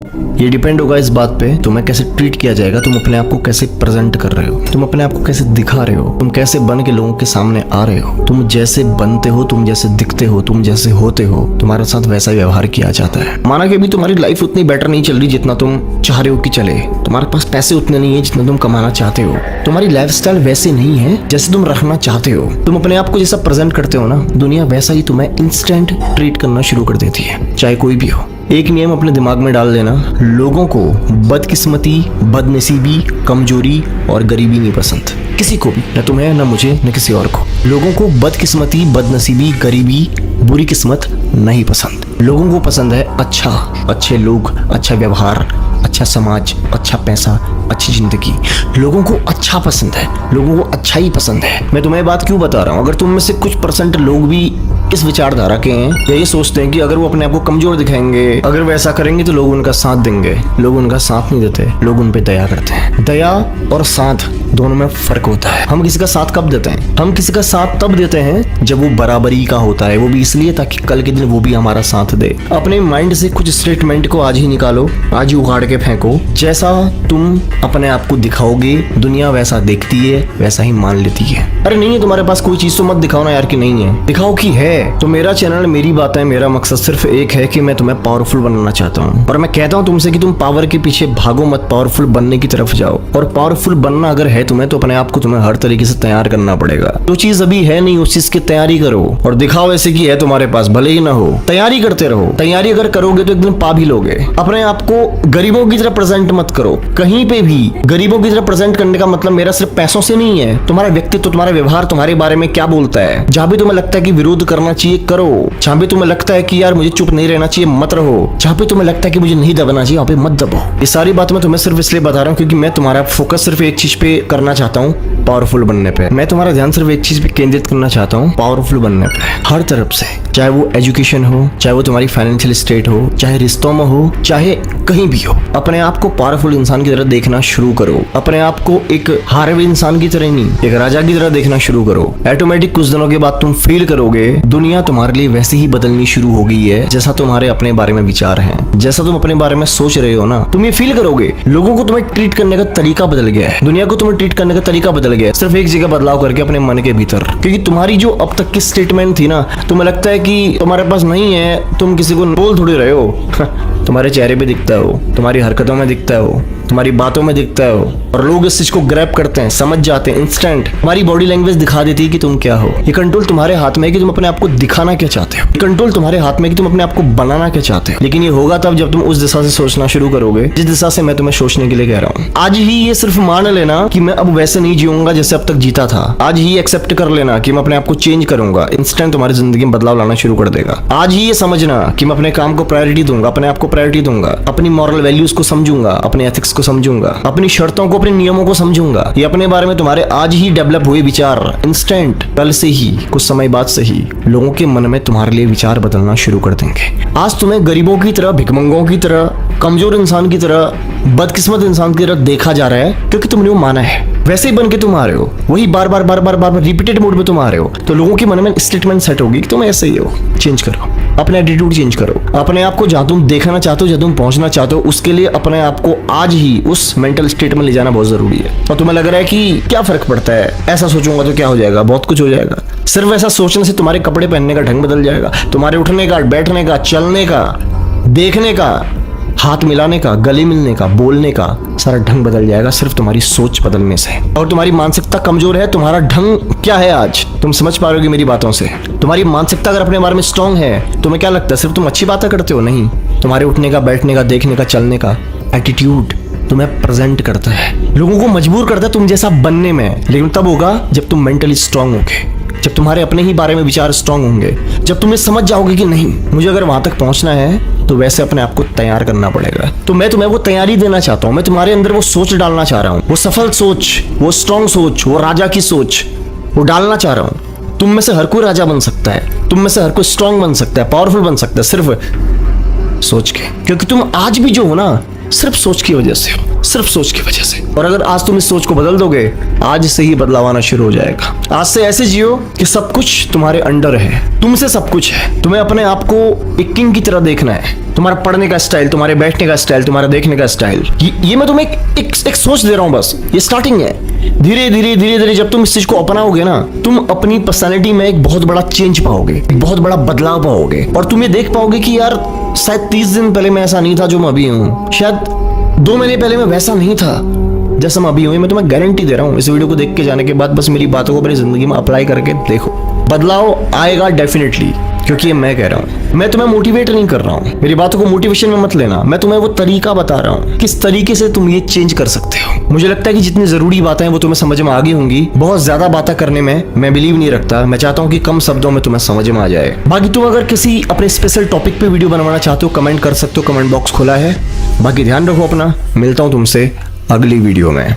ये डिपेंड होगा इस बात पे तुम्हें कैसे ट्रीट किया जाएगा, तुम अपने आप को कैसे प्रेजेंट कर रहे हो, तुम अपने आप को कैसे दिखा रहे हो, तुम कैसे बन के लोगों के सामने आ रहे हो। तुम जैसे बनते हो, तुम जैसे दिखते हो, तुम जैसे होते हो, तुम्हारे साथ वैसा ही व्यवहार किया जाता है। माना कि अभी तुम्हारी लाइफ उतनी बेटर नहीं चल रही जितना तुम चाह रहे हो कि चले, तुम्हारे पास पैसे उतने नहीं है जितना तुम कमाना चाहते हो, तुम्हारी लाइफस्टाइल वैसे नहीं है जैसे तुम रखना चाहते हो, तुम अपने आप को जैसा प्रेजेंट करते हो ना, दुनिया वैसा ही तुम्हें इंस्टेंट ट्रीट करना शुरू कर देती है, चाहे कोई भी हो। एक नियम अपने दिमाग में डाल लेना, लोगों को बदकिस्मती, बदनसीबी, कमजोरी और गरीबी नहीं पसंद, किसी को भी, न तुम्हें, न मुझे, न किसी और को। लोगों को बदकिस्मती, बदनसीबी, गरीबी, बुरी किस्मत नहीं पसंद। लोगों को पसंद है अच्छा, अच्छे लोग, अच्छा व्यवहार, अच्छा समाज, अच्छा पैसा, अच्छी जिंदगी। लोगों को अच्छा पसंद है, लोगों को अच्छा ही पसंद है। मैं तुम्हें बात क्यों बता रहा हूँ, अगर तुम में से कुछ परसेंट लोग भी इस विचारधारा के हैं या ये सोचते हैं कि अगर वो अपने आप को कमजोर दिखाएंगे, अगर वो ऐसा करेंगे तो लोग उनका साथ देंगे, लोग उनका साथ नहीं देते, लोग उन पे दया करते हैं। दया और साथ दोनों में फर्क होता है। हम किसी का साथ कब देते हैं? हम किसी का साथ तब देते हैं जब वो बराबरी का होता है, वो भी इसलिए ताकि कल के दिन वो भी हमारा साथ दे। अपने माइंड से कुछ स्टेटमेंट को आज ही निकालो, आज ही उखाड़ के फेंको। जैसा तुम अपने आप को दिखाओगे, दुनिया वैसा देखती है, वैसा ही मान लेती है। अरे नहीं है तुम्हारे पास कोई चीज तो मत दिखाओ ना यार कि नहीं है, दिखाओ कि है। तो मेरा चैनल, मेरी बातें, मेरा मकसद सिर्फ एक है कि मैं तुम्हें पावरफुल बनाना चाहता हूँ। और मैं कहता हूँ तुमसे कि तुम पावर के पीछे भागो मत, पावरफुल बनने की तरफ जाओ। और पावरफुल बनना अगर है तुम्हें, तो अपने आप को तुम्हें हर तरीके से तैयार करना पड़ेगा। जो चीज अभी है नहीं, उस चीज की तैयारी करो और दिखाओ ऐसे कि है तुम्हारे पास, भले ही ना हो। तैयारी करते रहो, तैयारी अगर करोगे तो एक दिन पा भी लोगे। अपने आप को गरीबों की तरह प्रेजेंट मत करो कहीं पे भी। गरीबों की तरह प्रेजेंट करने का मतलब मेरा सिर्फ पैसों से नहीं है, तुम्हारा व्यक्तित्व, तुम्हारा व्यवहार तुम्हारे बारे में क्या बोलता है। जहां भी तुम्हें लगता है कि विरोध करना चाहिए, करो। जहां भी तुम्हें लगता है कि यार मुझे चुप नहीं रहना चाहिए, मत रहो। जहां पे तुम्हें लगता है कि मुझे नहीं दबना चाहिए, वहां पे मत दबो। ये सारी बात मैं तुम्हें सिर्फ इसलिए बता रहा हूँ क्योंकि मैं तुम्हारा फोकस सिर्फ एक चीज पे करना चाहता हूँ, पावरफुल बनने पे। मैं तुम्हारा ध्यान सिर्फ एक चीज पे केंद्रित करना चाहता हूँ, पावरफुल बनने पे, हर तरफ से। चाहे वो एजुकेशन हो, चाहे वो तुम्हारी फाइनेंशियल स्टेट हो, चाहे रिश्तों में हो, चाहे कहीं भी हो। अपने आप को पावरफुल इंसान की तरह देखना शुरू करो। अपने आप को एक हारे हुए इंसान की तरह नहीं, एक राजा की तरह देखना शुरू करो। ऑटोमेटिक कुछ दिनों के बाद तुम फील करोगे दुनिया तुम्हारे लिए वैसे ही बदलनी शुरू हो गई है जैसा तुम्हारे अपने बारे में विचार हैं, जैसा तुम अपने बारे में सोच रहे हो ना, तुम ये फील करोगे। लोगों को तुम्हें ट्रीट करने का तरीका बदल गया है, दुनिया को तुम्हें ट्रीट करने का तरीका बदल गया है, सिर्फ एक जगह बदलाव करके, अपने मन के भीतर। क्योंकि तुम्हारी जो अब तक की स्टेटमेंट थी ना, तुम्हें लगता है कि तुम्हारे पास नहीं है, तुम किसी को बोल थोड़ी रहे हो तुम्हारे चेहरे पे दिखता हो, तुम्हारी हरकतों में दिखता हो, तुम्हारी बातों में दिखता हो। और लोग इस चीज को ग्रैब करते हैं, समझ जाते हैं इंस्टेंट। तुम्हारी बॉडी लैंग्वेज दिखा देती है कि तुम क्या हो। ये कंट्रोल तुम्हारे हाथ में है कि तुम अपने आप को दिखाना क्या चाहते हो। ये कंट्रोल तुम्हारे हाथ में है कि तुम अपने आप को बनाना क्या चाहते हो। लेकिन ये होगा तब जब तुम उस दिशा से सोचना शुरू करोगे जिस दिशा से मैं तुम्हें सोचने के लिए कह रहा हूँ। आज ही ये सिर्फ मान लेना कि मैं अब वैसे नहीं जीऊंगा जैसे अब तक जीता था। आज ही एक्सेप्ट कर लेना कि मैं अपने आप को चेंज करूंगा, इंस्टेंट तुम्हारी जिंदगी में बदलाव लाना शुरू कर देगा। आज ही ये समझना कि मैं अपने काम को प्रायोरिटी दूंगा, अपने आप को प्रायोरिटी दूंगा, अपनी मॉरल वैल्यूज को समझूंगा, अपने एथिक्स को समझूंगा, अपनी शर्तों को, अपने नियमों को समझूंगा। ये अपने बारे में तुम्हारे आज ही डेवलप हुए विचार इंस्टेंट, कल से ही, कुछ समय बाद से ही लोगों के मन में तुम्हारे लिए विचार बदलना शुरू कर देंगे। आज तुम्हें गरीबों की तरह, भिखमंगों की तरह, कमजोर इंसान की तरह, बदकिस्मत इंसान की तरह देखा जा रहा है क्योंकि तुमने वो माना है। वैसे ही बन के तुम आ रहे हो, वही बार बार रिपीटेड मोड में तुम आ रहे हो, तो लोगों के मन में स्टेटमेंट सेट होगी कि तुम ऐसे ही हो। चेंज करो, अपना एटीट्यूड चेंज करो। अपने आप को जहां तुम देखना चाहते हो, जहां तुम पहुंचना चाहते हो, उसके लिए अपने आप को आज ही उस मेंटल स्टेट में ले जाना बहुत जरूरी है। और तुम्हें लग रहा है कि क्या फर्क पड़ता है, ऐसा सोचूंगा तो क्या हो जाएगा, बहुत कुछ हो जाएगा। सिर्फ ऐसा सोचने से तुम्हारे कपड़े पहनने का ढंग बदल जाएगा, तुम्हारे उठने का, बैठने का, चलने का, देखने का, हाथ मिलाने का, गले मिलने का, बोलने का सारा ढंग बदल जाएगा सिर्फ तुम्हारी सोच बदलने से। और तुम्हारी मानसिकता कमजोर है, तुम्हारा ढंग क्या है आज तुम समझ पा रहे होगे मेरी बातों से। तुम्हारी मानसिकता अगर अपने बारे में स्ट्रांग है, तुम्हें क्या लगता है सिर्फ तुम अच्छी बातें करते हो? नहीं, तुम्हारे उठने का, बैठने का, देखने का, चलने का एटीट्यूड तुम्हें प्रेजेंट करता है, लोगों को मजबूर करता है तुम जैसा बनने में। लेकिन तब होगा जब तुम मेंटली स्ट्रांग होगे, जब तुम्हारे अपने ही बारे में विचार स्ट्रांग होंगे, जब तुम्हें समझ जाओगे कि नहीं, मुझे अगर वहां तक पहुंचना है तो वैसे अपने आप को तैयार करना पड़ेगा। तो मैं तुम्हें वो तैयारी देना चाहता हूं, मैं तुम्हारे अंदर वो सोच डालना चाह रहा हूं, वो सफल सोच, वो स्ट्रांग सोच, वो राजा की सोच, वो डालना चाह रहा हूं। तुम में से हर कोई राजा बन सकता है, तुम में से हर कोई स्ट्रांग बन सकता है, पावरफुल बन सकता है, सिर्फ सोच के। क्योंकि तुम आज भी जो हो ना, सिर्फ सोच की वजह से हो, सिर्फ सोच की वजह से। और अगर आज तुम इस सोच को बदल दोगे, आज से ही बदलाव आना शुरू हो जाएगा। आज से ऐसे जियो कि सब कुछ तुम्हारे अंडर है, तुमसे सब कुछ है। तुम्हें अपने आप को एक किंग की तरह देखना है, तुम्हारा पढ़ने का स्टाइल, तुम्हारे बैठने का स्टाइल, तुम्हारा देखने का स्टाइल, ये मैं तुम्हें एक सोच दे रहा हूं, बस ये स्टार्टिंग है। धीरे धीरे जब तुम इस चीज को अपनाओगे ना, तुम अपनी पर्सनालिटी में एक बहुत बड़ा चेंज पाओगे, एक बहुत बड़ा बदलाव पाओगे, और तुम ये देख पाओगे कि यार शायद 30 दिन पहले मैं ऐसा नहीं था जो मैं अभी हूँ, शायद 2 महीने पहले मैं वैसा नहीं था जैसा मैं अभी हूँ। मैं तुम्हें गारंटी दे रहा हूँ। इस वीडियो को देख के जाने के बाद बस मेरी बातों को अपनी जिंदगी में अप्लाई करके देखो, बदलाव आएगा डेफिनेटली, क्योंकि ये मैं कह रहा हूँ। मैं तुम्हें मोटिवेट नहीं कर रहा हूँ, मेरी बातों को मोटिवेशन में मत लेना, मैं तुम्हें वो तरीका बता रहा हूँ किस तरीके से तुम ये चेंज कर सकते हो। मुझे लगता है कि जितनी जरूरी बातें हैं वो तुम्हें समझ में आ गई होंगी। बहुत ज्यादा बातें करने में मैं बिलीव नहीं रखता, मैं चाहता हूँ कि कम शब्दों में तुम्हें समझ में आ जाए। बाकी तुम अगर किसी अपने स्पेशल टॉपिक पे वीडियो बनवाना चाहते हो, कमेंट कर सकते हो, कमेंट बॉक्स खुला है। बाकी ध्यान रखो अपना, मिलता हूँ तुमसे अगली वीडियो में।